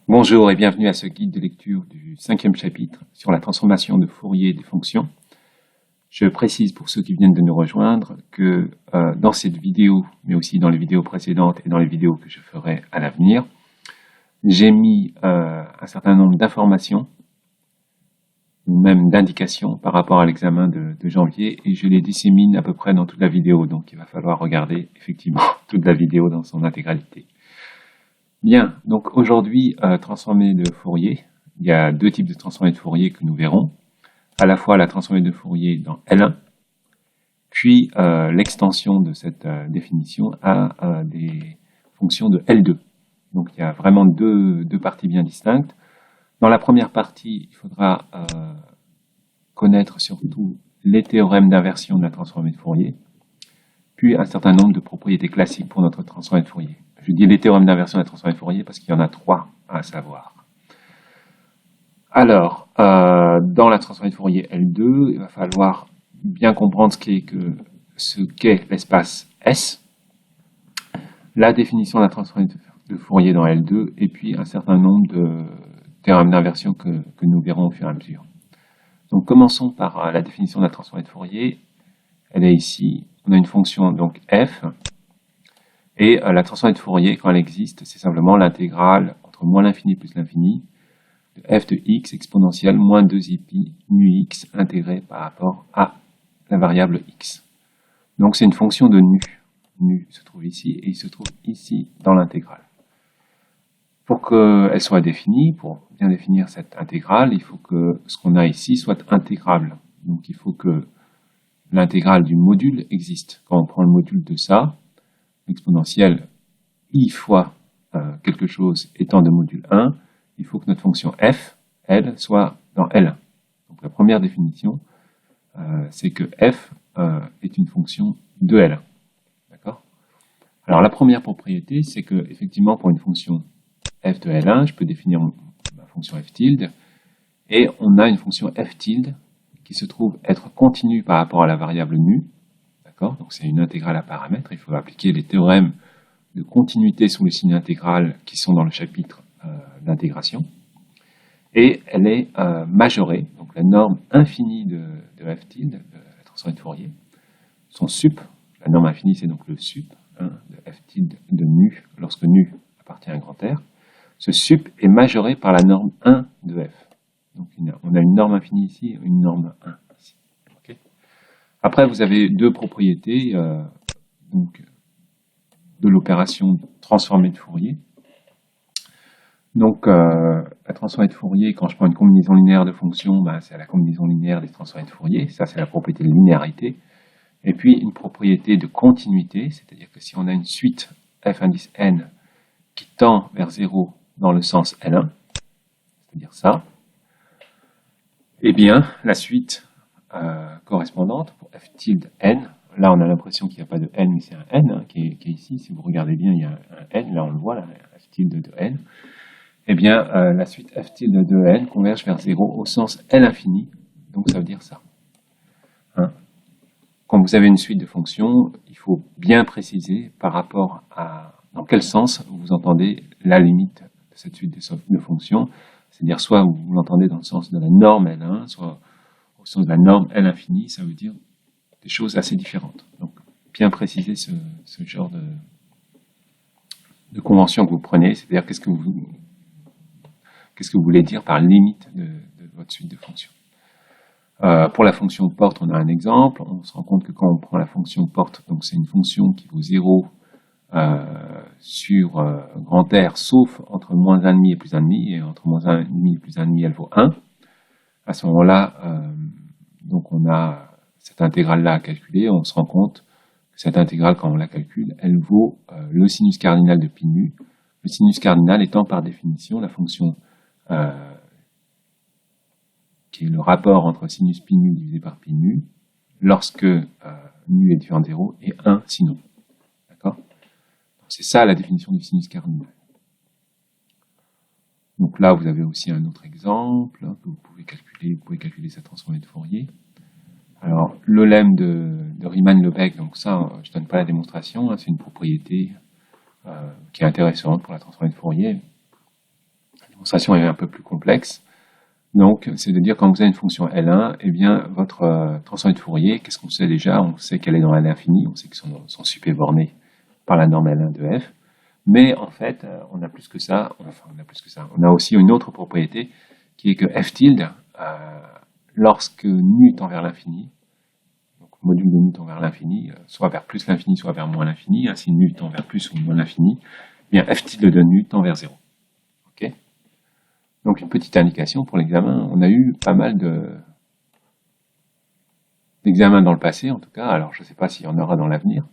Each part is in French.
Bonjour et bienvenue à ce guide de lecture du 5e chapitre sur la transformation de Fourier des fonctions. Je précise pour ceux qui viennent de nous rejoindre que dans cette vidéo, mais aussi dans les vidéos précédentes et dans les vidéos que je ferai à l'avenir, j'ai mis un certain nombre d'informations ou même d'indications par rapport à l'examen de janvier et je les dissémine à peu près dans toute la vidéo. Donc il va falloir regarder effectivement toute la vidéo dans son intégralité. Bien, donc aujourd'hui, transformée de Fourier. Il y a deux types de transformée de Fourier que nous verrons. À la fois la transformée de Fourier dans L1, puis l'extension de cette définition à des fonctions de L2. Donc il y a vraiment deux parties bien distinctes. Dans la première partie, il faudra connaître surtout les théorèmes d'inversion de la transformée de Fourier, puis un certain nombre de propriétés classiques pour notre transformée de Fourier. Je dis les théorèmes d'inversion de la transformée de Fourier parce qu'il y en a trois à savoir. Alors, dans la transformée de Fourier L2, il va falloir bien comprendre ce qu'est l'espace S, la définition de la transformée de Fourier dans L2, et puis un certain nombre de théorèmes d'inversion que nous verrons au fur et à mesure. Donc, commençons par la définition de la transformée de Fourier. Elle est ici. On a une fonction, donc f, et la transformée de Fourier, quand elle existe, c'est simplement l'intégrale entre moins l'infini plus l'infini de f de x exponentielle moins 2i nu x intégré par rapport à la variable x. Donc c'est une fonction de nu. Nu se trouve ici et il se trouve ici dans l'intégrale. Pour qu'elle soit définie, pour bien définir cette intégrale, il faut que ce qu'on a ici soit intégrable. Donc il faut que l'intégrale du module existe. Quand on prend le module de ça, l'exponentielle i fois quelque chose étant de module 1, il faut que notre fonction f, elle, soit dans L1. Donc la première définition, c'est que f est une fonction de L1. D'accord ? Alors la première propriété, c'est que effectivement pour une fonction f de L1, je peux définir ma fonction f tilde, et on a une fonction f tilde qui se trouve être continue par rapport à la variable nu. D'accord ? Donc c'est une intégrale à paramètres, il faut appliquer les théorèmes de continuité sous le signe intégral qui sont dans le chapitre d'intégration. Et elle est majorée, donc la norme infinie de f tilde, de la transformée de Fourier, son sup, la norme infinie c'est donc le sup de f tilde de nu, lorsque nu appartient à un grand R. Ce sup est majoré par la norme 1 de f. Donc on a une norme infinie ici et une norme 1 ici. Okay. Après, vous avez deux propriétés donc, de l'opération transformée de Fourier. Donc, la transformée de Fourier, quand je prends une combinaison linéaire de fonctions, c'est la combinaison linéaire des transformées de Fourier. Ça, c'est la propriété de linéarité. Et puis, une propriété de continuité, c'est-à-dire que si on a une suite f indice n qui tend vers 0 dans le sens L1, c'est-à-dire ça, eh bien, la suite correspondante pour f tilde n, là on a l'impression qu'il n'y a pas de n, mais c'est un n qui est ici, si vous regardez bien, il y a un n, là on le voit, là, f tilde de n, eh bien, la suite f tilde de n converge vers 0 au sens L infini, donc ça veut dire ça. Hein. Quand vous avez une suite de fonctions, il faut bien préciser par rapport à dans quel sens vous entendez la limite de cette suite de fonctions, c'est-à-dire soit vous l'entendez dans le sens de la norme L1, soit au sens de la norme L infini, ça veut dire des choses assez différentes. Donc, bien préciser ce genre de convention que vous prenez, c'est-à-dire qu'est-ce que vous voulez dire par limite de votre suite de fonctions. Pour la fonction porte, on a un exemple. On se rend compte que quand on prend la fonction porte, donc c'est une fonction qui vaut 0 sur grand R, sauf entre moins 1,5 et plus 1,5, et entre moins 1,5 et plus 1,5, elle vaut 1. À ce moment-là, donc on a cette intégrale-là à calculer, on se rend compte que cette intégrale, quand on la calcule, elle vaut le sinus cardinal de pi nu, le sinus cardinal étant par définition la fonction qui est le rapport entre sinus pi nu divisé par pi nu, lorsque nu est différent de 0, et 1 sinon. D'accord ? C'est ça la définition du sinus cardinal. Donc là, vous avez aussi un autre exemple que vous pouvez calculer. Vous pouvez calculer sa transformée de Fourier. Alors, le lemme de Riemann-Lebesgue, donc ça, je ne donne pas la démonstration, c'est une propriété qui est intéressante pour la transformée de Fourier. La démonstration est un peu plus complexe. Donc, c'est de dire quand vous avez une fonction L1, eh bien, votre transformée de Fourier, qu'est-ce qu'on sait déjà? On sait qu'elle est dans l'infini, on sait que son sup est borné par la norme L1 de f. Mais en fait, on a plus que ça. Enfin, on a plus que ça. On a aussi une autre propriété qui est que f tilde, lorsque nu tend vers l'infini, donc module de nu tend vers l'infini, soit vers plus l'infini, soit vers moins l'infini, si nu tend vers plus ou moins l'infini, eh bien f tilde de nu tend vers 0. Ok? Donc une petite indication pour l'examen. On a eu pas mal d'examens dans le passé, en tout cas. Alors je ne sais pas s'il y en aura dans l'avenir,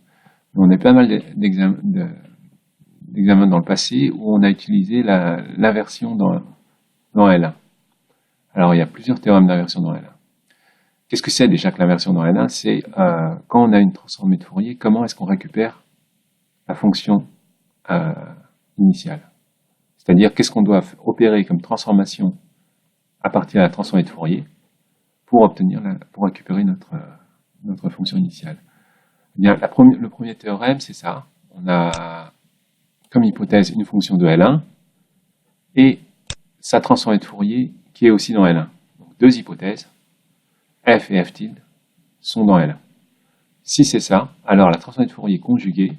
mais on a eu pas mal d'examens dans le passé où on a utilisé l'inversion dans L1. Alors il y a plusieurs théorèmes d'inversion dans L1. Qu'est-ce que c'est déjà que l'inversion dans L1? C'est quand on a une transformée de Fourier, comment est-ce qu'on récupère la fonction initiale? C'est-à-dire, qu'est-ce qu'on doit opérer comme transformation à partir de la transformée de Fourier pour récupérer notre fonction initiale? Eh bien, le premier théorème, c'est ça. On a comme hypothèse une fonction de L1 et sa transformée de Fourier qui est aussi dans L1. Donc, deux hypothèses, f et f tilde, sont dans L1. Si c'est ça, alors la transformée de Fourier conjuguée,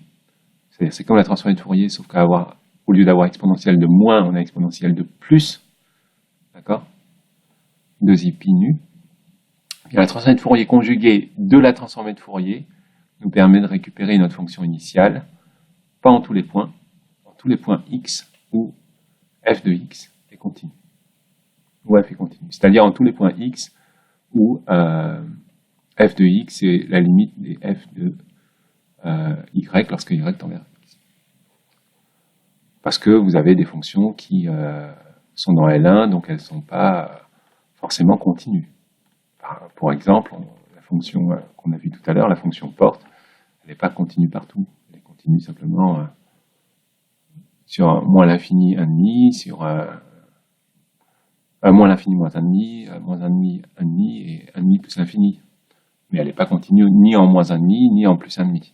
c'est-à-dire c'est comme la transformée de Fourier, sauf au lieu d'avoir exponentielle de moins, on a exponentielle de plus. D'accord? 2i pi nu. Et la transformée de Fourier conjuguée de la transformée de Fourier nous permet de récupérer notre fonction initiale, pas en tous les points x où f de x est continu. Ou f est continu. C'est-à-dire en tous les points x où f de x est la limite des f de y lorsque y tend vers x. Parce que vous avez des fonctions qui sont dans L1, donc elles ne sont pas forcément continues. Pour exemple, la fonction qu'on a vue tout à l'heure, la fonction porte, elle n'est pas continue partout. Elle est continue simplement sur moins l'infini 1,5, sur moins l'infini moins 1,5, moins 1,5, 1,5 et 1,5 plus l'infini. Mais elle n'est pas continue ni en moins 1,5, ni en plus 1,5.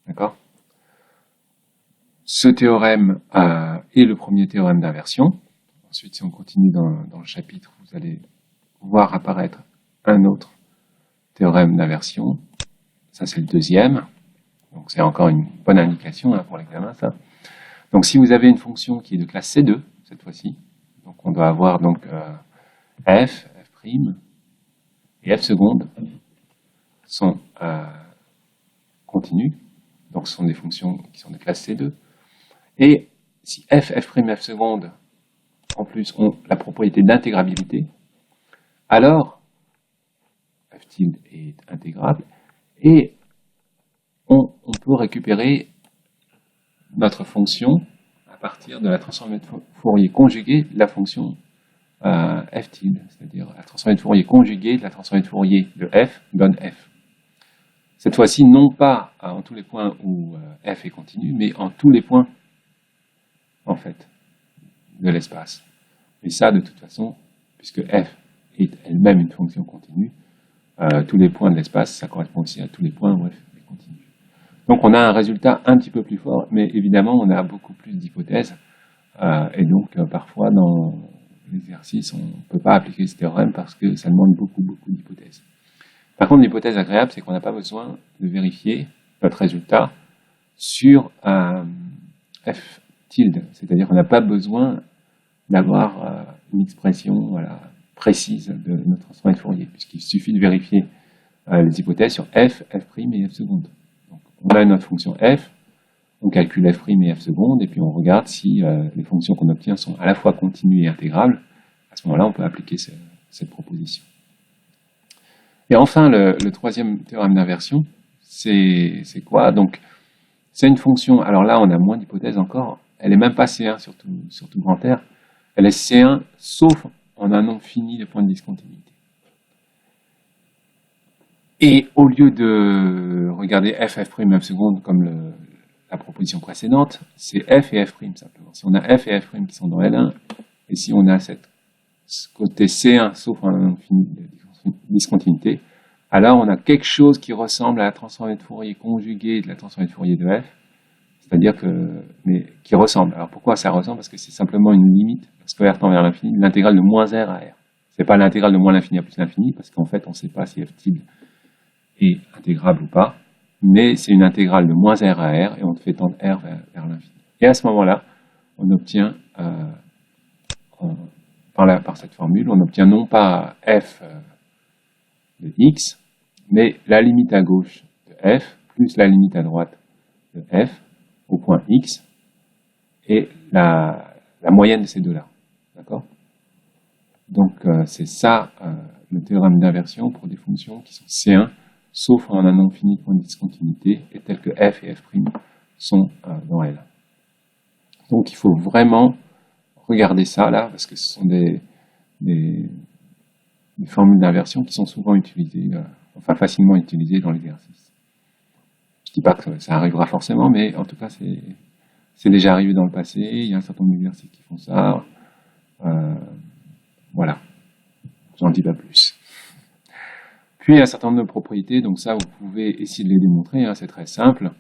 D'accord? Ce théorème est le premier théorème d'inversion. Ensuite, si on continue dans le chapitre, vous allez voir apparaître un autre théorème d'inversion. Ça, c'est le deuxième. Donc, c'est encore une bonne indication pour l'examen, ça. Donc, si vous avez une fonction qui est de classe C2, cette fois-ci, donc on doit avoir donc f, f' et f seconde sont continues. Donc, ce sont des fonctions qui sont de classe C2. Et si f, f', f seconde, en plus, ont la propriété d'intégrabilité, alors f tilde est intégrable et on peut récupérer notre fonction à partir de la transformée de Fourier conjuguée de la fonction f tilde, c'est-à-dire la transformée de Fourier conjuguée de la transformée de Fourier de f donne f. Cette fois-ci, non pas en tous les points où f est continu, mais en tous les points, en fait, de l'espace. Et ça, de toute façon, puisque f est elle-même une fonction continue, tous les points de l'espace, ça correspond aussi à tous les points où f est continu. Donc on a un résultat un petit peu plus fort, mais évidemment, on a beaucoup plus d'hypothèses, et donc parfois, dans l'exercice, on ne peut pas appliquer ce théorème parce que ça demande beaucoup d'hypothèses. Par contre, l'hypothèse agréable, c'est qu'on n'a pas besoin de vérifier notre résultat sur f tilde, c'est-à-dire qu'on n'a pas besoin d'avoir une expression précise de notre transformée de Fourier, puisqu'il suffit de vérifier les hypothèses sur f, f' et f seconde. Donc, on a notre fonction f, on calcule f' et f seconde, et puis on regarde si les fonctions qu'on obtient sont à la fois continues et intégrables. À ce moment-là, on peut appliquer cette proposition. Et enfin, le troisième théorème d'inversion, c'est quoi? Donc, c'est une fonction, alors là, on a moins d'hypothèses encore, elle n'est même pas C1 sur tout grand R, elle est C1 sauf en un nombre fini de points de discontinuité. Et au lieu de regarder f, f', f seconde comme la proposition précédente, c'est f et f' simplement. Si on a f et f' qui sont dans L1, et si on a ce côté C1 sauf en un nombre fini de discontinuité, alors on a quelque chose qui ressemble à la transformée de Fourier conjuguée de la transformée de Fourier de f, C'est-à-dire que, mais qui ressemble. Alors pourquoi ça ressemble? Parce que c'est simplement une limite, parce que R tend vers l'infini, l'intégrale de moins R à R. C'est pas l'intégrale de moins l'infini à plus l'infini, parce qu'en fait, on ne sait pas si f tilde est intégrable ou pas, mais c'est une intégrale de moins R à R, et on fait tendre R vers l'infini. Et à ce moment-là, on obtient, par cette formule, on obtient non pas f de x, mais la limite à gauche de f, plus la limite à droite de f, au point x, et la moyenne de ces deux-là. D'accord? Donc, c'est ça le théorème d'inversion pour des fonctions qui sont C1, sauf en un nombre fini de points de discontinuité, et tels que f et f' sont dans L. Donc, il faut vraiment regarder ça, là, parce que ce sont des formules d'inversion qui sont souvent utilisées, enfin facilement utilisées dans l'exercice. Je ne dis pas que ça arrivera forcément, mais en tout cas, c'est déjà arrivé dans le passé. Il y a un certain nombre d'exercices qui font ça. Voilà. J'en dis pas plus. Puis, il y a un certain nombre de propriétés. Donc ça, vous pouvez essayer de les démontrer. Hein, c'est très simple.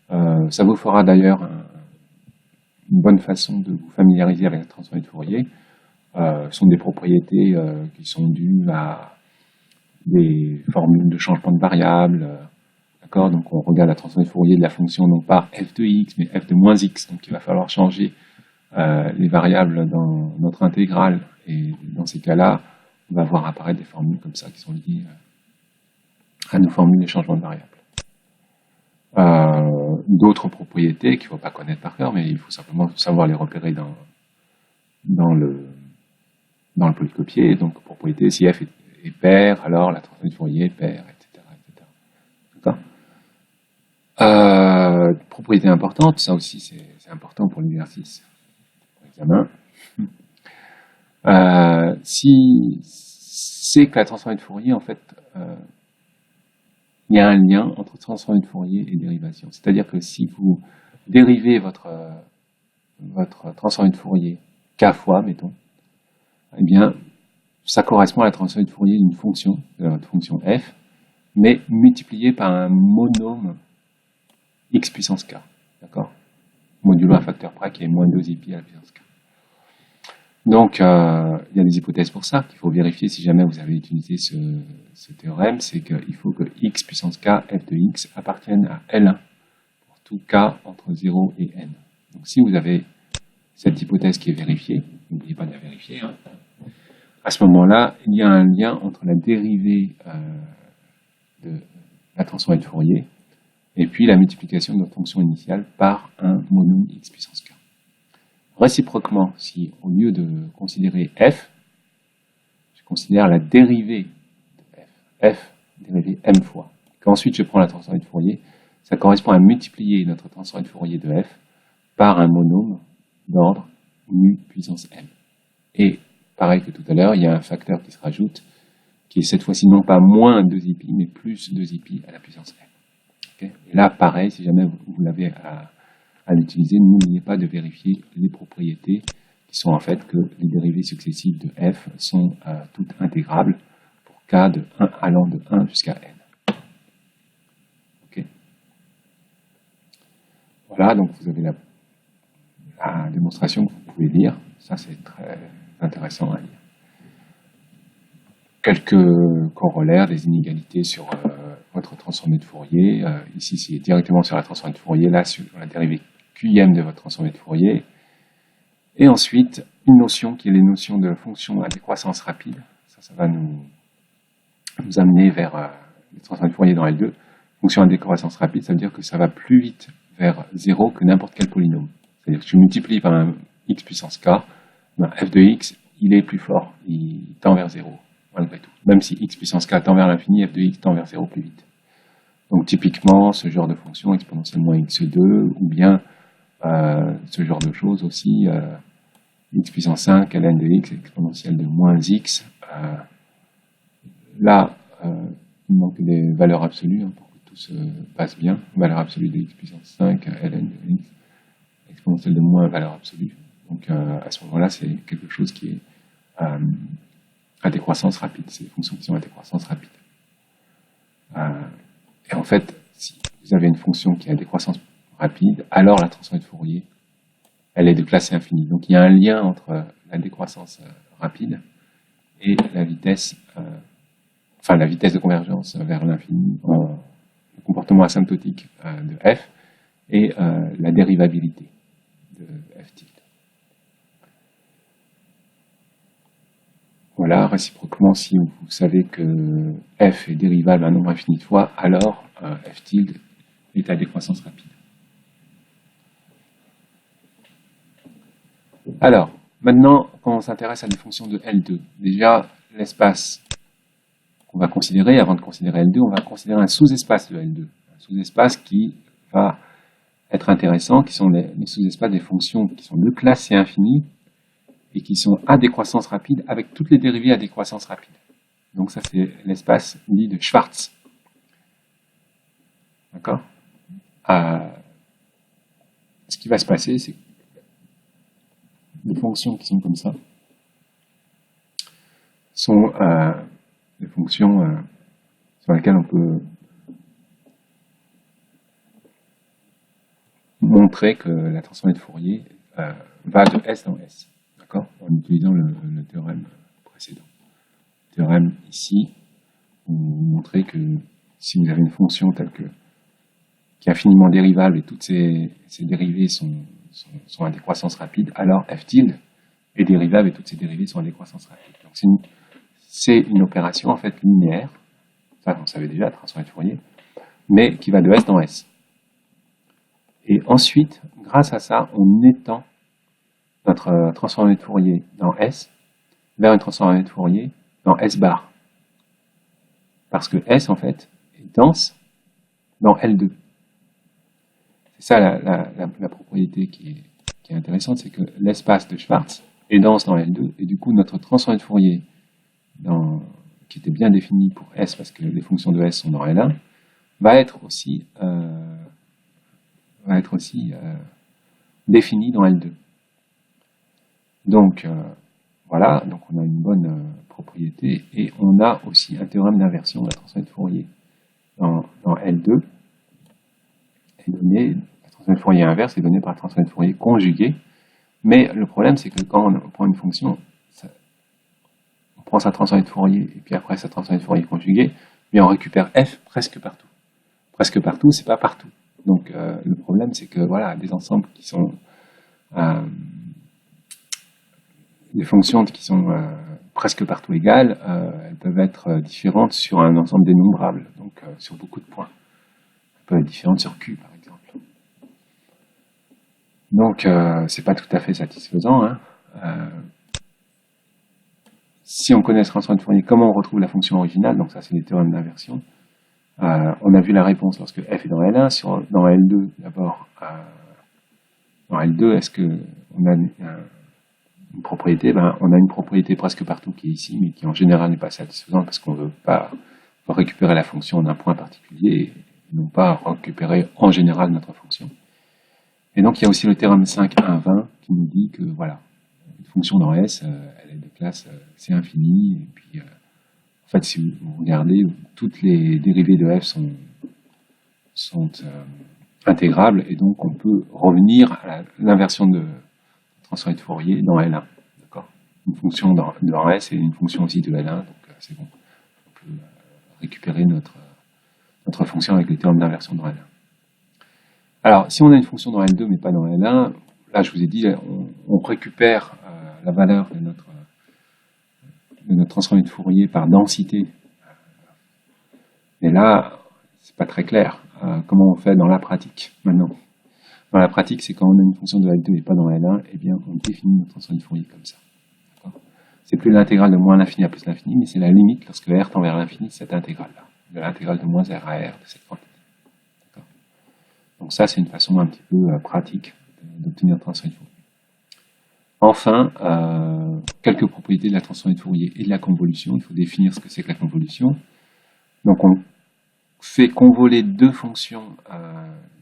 Ça vous fera d'ailleurs une bonne façon de vous familiariser avec la transformée de Fourier. Ce sont des propriétés qui sont dues à des formules de changement de variables. D'accord? Donc on regarde la transformée de Fourier de la fonction non pas f de x, mais f de moins x. Donc il va falloir changer les variables dans notre intégrale. Et dans ces cas-là, on va voir apparaître des formules comme ça qui sont liées à nos formules de changement de variables. D'autres propriétés qu'il ne faut pas connaître par cœur, mais il faut simplement savoir les repérer dans le polycopier. Donc, propriété, si f est pair, alors la transformée de Fourier est paire, etc. D'accord. Propriété importante, ça aussi c'est important pour l'exercice, pour l'examen. Si c'est que la transformée de Fourier, en fait, il y a un lien entre transformée de Fourier et dérivation. C'est-à-dire que si vous dérivez votre transformée de Fourier k fois, mettons, eh bien, ça correspond à la transformée de Fourier d'une fonction, de votre fonction f, mais multipliée par un monôme x puissance k. D'accord? Modulo un facteur près qui est moins 2i à la puissance k. Donc, il y a des hypothèses pour ça, qu'il faut vérifier si jamais vous avez utilisé ce théorème, c'est qu'il faut que x puissance k, f de x, appartienne à L1 pour tout k entre 0 et n. Donc, si vous avez cette hypothèse qui est vérifiée, n'oubliez pas de la vérifier, hein, à ce moment-là, il y a un lien entre la dérivée de la transformée de Fourier et puis la multiplication de notre fonction initiale par un monôme x puissance k. Réciproquement, si au lieu de considérer f, je considère la dérivée de f dérivée m fois, qu'ensuite je prends la transformée de Fourier, ça correspond à multiplier notre transformée de Fourier de f par un monôme d'ordre mu puissance m. Et pareil que tout à l'heure, il y a un facteur qui se rajoute, qui est cette fois-ci non pas moins 2i, mais plus 2i à la puissance m. Okay? Et là, pareil, si jamais vous l'avez à l'utiliser, n'oubliez pas de vérifier les propriétés qui sont en fait que les dérivées successives de f sont toutes intégrables pour k de 1 allant de 1 jusqu'à n. Okay. Voilà, donc vous avez la démonstration que vous pouvez lire. Ça, c'est très intéressant à lire. Quelques corollaires, des inégalités sur votre transformée de Fourier. Ici, c'est directement sur la transformée de Fourier, là, sur la dérivée qm de votre transformée de Fourier. Et ensuite, une notion qui est les notions de fonction à décroissance rapide. Ça va nous amener vers les transformées de Fourier dans L2. Fonction à décroissance rapide, ça veut dire que ça va plus vite vers 0 que n'importe quel polynôme. C'est-à-dire que je multiplie par un x puissance k, ben f de x, il est plus fort, il tend vers 0, malgré tout. Même si x puissance k tend vers l'infini, f de x tend vers 0 plus vite. Donc typiquement, ce genre de fonction exponentiellement x2, ou bien ce genre de choses aussi, x puissance 5, ln de x exponentielle de moins x. Là, il manque des valeurs absolues, hein, pour que tout se passe bien. Valeur absolue de x puissance 5, ln de x exponentielle de moins valeur absolue. Donc à ce moment-là, c'est quelque chose qui est à décroissance rapide. C'est des fonctions qui sont à décroissance rapide. Et en fait, si vous avez une fonction qui est à décroissance rapide, alors la transformée de Fourier, elle est de classe infinie. Donc il y a un lien entre la décroissance rapide et la vitesse, la vitesse de convergence vers l'infini, le comportement asymptotique de f et la dérivabilité de f tilde. Voilà, réciproquement, si vous savez que f est dérivable un nombre infini de fois, alors f tilde est à décroissance rapide. Alors, maintenant, quand on s'intéresse à des fonctions de L2, déjà, l'espace qu'on va considérer, avant de considérer L2, on va considérer un sous-espace de L2. Un sous-espace qui va être intéressant, qui sont les sous-espaces des fonctions qui sont de classe C infinie et qui sont à décroissance rapide avec toutes les dérivées à décroissance rapide. Donc ça, c'est l'espace dit de Schwartz. D'accord ? Ce qui va se passer, c'est que des fonctions qui sont comme ça sont des fonctions sur lesquelles on peut montrer que la transformée de Fourier va de S dans S, d'accord, en utilisant le théorème précédent. Le théorème ici, vous montrez que si vous avez une fonction telle que qui est infiniment dérivable et toutes ces dérivées sont à décroissance rapide, alors f tilde est dérivable et toutes ces dérivées sont à décroissance rapide. Donc c'est une opération en fait linéaire, ça on savait déjà, transformée de Fourier, mais qui va de S dans S. Et ensuite, grâce à ça, on étend notre transformée de Fourier dans S vers une transformée de Fourier dans S bar. Parce que S, en fait, est dense dans L2. C'est ça la propriété qui est intéressante, c'est que l'espace de Schwartz est dense dans L2, et du coup, notre transformée de Fourier, qui était bien définie pour S, parce que les fonctions de S sont dans L1, va être aussi définie dans L2. Donc, voilà, donc on a une bonne propriété, et on a aussi un théorème d'inversion de la transformée de Fourier dans L2, est donné, la transformée de Fourier inverse est donnée par la transformée de Fourier conjuguée, mais le problème c'est que quand on prend une fonction, on prend sa transformée de Fourier, et puis après sa transformée de Fourier conjuguée, mais on récupère f presque partout. Presque partout, c'est pas partout. Donc le problème c'est que voilà, des ensembles qui sont des fonctions qui sont presque partout égales, elles peuvent être différentes sur un ensemble dénombrable, donc sur beaucoup de points. Elles peuvent être différentes sur Q, par exemple. Donc, c'est pas tout à fait satisfaisant. Hein. Si on connaît ce transformée de Fourier, comment on retrouve la fonction originale? Donc ça, c'est les théorèmes d'inversion. On a vu la réponse lorsque f est dans L1. Dans L2, d'abord, dans L2, est-ce qu'on a une propriété? On a une propriété presque partout qui est ici, mais qui en général n'est pas satisfaisante parce qu'on ne veut pas récupérer la fonction d'un point particulier et non pas récupérer en général notre fonction. Et donc il y a aussi le théorème 5.1.20 qui nous dit que voilà, une fonction dans S, elle est de classe C infini, et puis en fait si vous regardez, toutes les dérivées de F sont intégrables, et donc on peut revenir à l'inversion de transformée de Fourier dans L1. D'accord, une fonction dans S et une fonction aussi de L1, donc c'est bon. On peut récupérer notre fonction avec le théorème d'inversion dans L1. Alors, si on a une fonction dans L2 mais pas dans L1, là je vous ai dit, on récupère la valeur de notre transformée de Fourier par densité. Et là, c'est pas très clair. Comment on fait dans la pratique maintenant? Dans la pratique, c'est quand on a une fonction de L2 et pas dans L1, eh bien on définit notre transformée de Fourier comme ça. C'est plus l'intégrale de moins l'infini à plus l'infini, mais c'est la limite lorsque R tend vers l'infini, cette intégrale-là, de l'intégrale de moins R à R de cette quantité. Donc ça, c'est une façon un petit peu pratique d'obtenir la transformée de Fourier. Enfin, quelques propriétés de la transformée de Fourier et de la convolution. Il faut définir ce que c'est que la convolution. Donc on fait convoler deux fonctions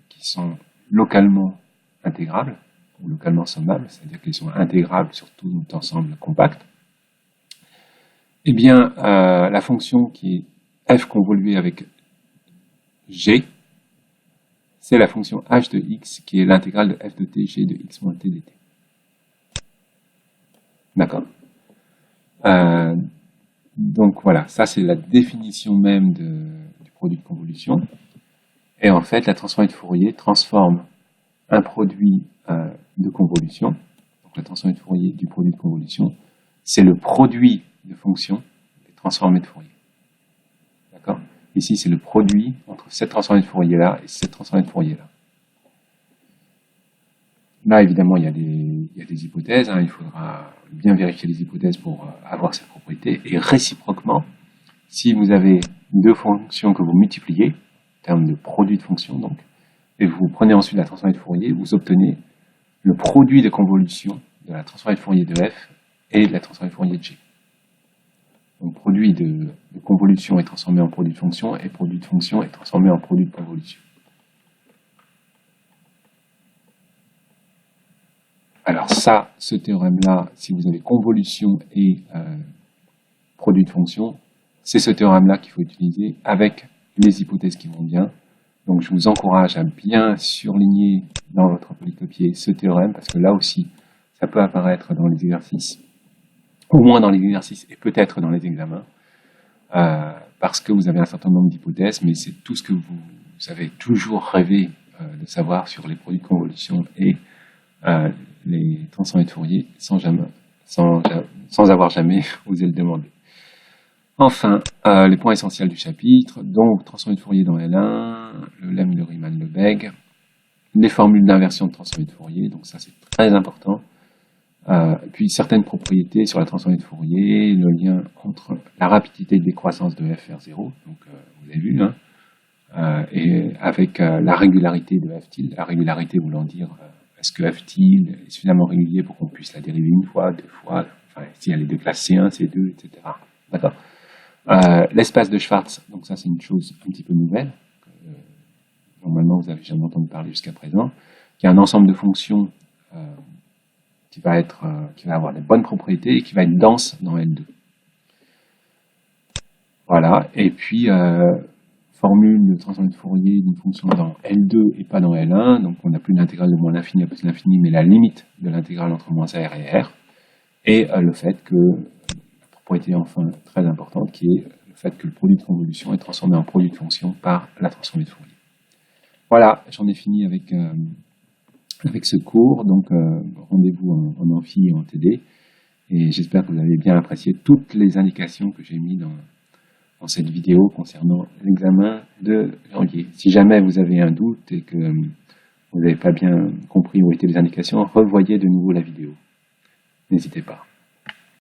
qui sont localement intégrables, ou localement sommables, c'est-à-dire qu'elles sont intégrables sur tout notre ensemble compact. Eh bien, la fonction qui est f convoluée avec g, c'est la fonction h de x qui est l'intégrale de f de t g de x moins t dt. D'accord. Donc voilà, ça c'est la définition même du produit de convolution. Et en fait, la transformée de Fourier transforme un produit de convolution. Donc la transformée de Fourier du produit de convolution, c'est le produit de fonctions des transformées de Fourier. D'accord. Ici, c'est le produit entre cette transformée de Fourier-là et cette transformée de Fourier-là. Là, évidemment, il y a des hypothèses. Il faudra bien vérifier les hypothèses pour avoir cette propriété. Et réciproquement, si vous avez deux fonctions que vous multipliez, en termes de produit de fonction, donc, et vous prenez ensuite la transformée de Fourier, vous obtenez le produit de convolution de la transformée de Fourier de f et de la transformée de Fourier de g. Donc, produit de convolution est transformé en produit de fonction, et produit de fonction est transformé en produit de convolution. Alors ça, ce théorème-là, si vous avez convolution et produit de fonction, c'est ce théorème-là qu'il faut utiliser avec les hypothèses qui vont bien. Donc je vous encourage à bien surligner dans votre polycopier ce théorème, parce que là aussi, ça peut apparaître dans les exercices, au moins dans les exercices et peut-être dans les examens, parce que vous avez un certain nombre d'hypothèses, mais c'est tout ce que vous avez toujours rêvé de savoir sur les produits de convolution et les transformées de Fourier sans avoir jamais osé le demander. Enfin, les points essentiels du chapitre, donc transformée de Fourier dans L1, le lemme de Riemann-Lebesgue, les formules d'inversion de transformée de Fourier, donc ça c'est très important. Puis certaines propriétés sur la transformée de Fourier, le lien entre la rapidité de décroissance de f vers 0, donc vous avez vu, et avec la régularité de f tilde, la régularité voulant dire est-ce que f tilde est suffisamment régulier pour qu'on puisse la dériver une fois, deux fois, enfin si elle est de classe C1, C2, etc. D'accord. L'espace de Schwartz, donc ça c'est une chose un petit peu nouvelle, normalement vous n'avez jamais entendu parler jusqu'à présent, qui est un ensemble de fonctions qui va avoir des bonnes propriétés et qui va être dense dans L2. Voilà, et puis formule de transformée de Fourier d'une fonction dans L2 et pas dans L1, donc on n'a plus l'intégrale de moins l'infini à plus l'infini, mais la limite de l'intégrale entre moins R et R, et le fait que, la propriété enfin très importante, qui est le fait que le produit de convolution est transformé en produit de fonction par la transformée de Fourier. Voilà, j'en ai fini avec ce cours, donc rendez-vous en amphi et en TD, et j'espère que vous avez bien apprécié toutes les indications que j'ai mises dans cette vidéo concernant l'examen de janvier. Si jamais vous avez un doute et que vous n'avez pas bien compris où étaient les indications, revoyez de nouveau la vidéo. N'hésitez pas.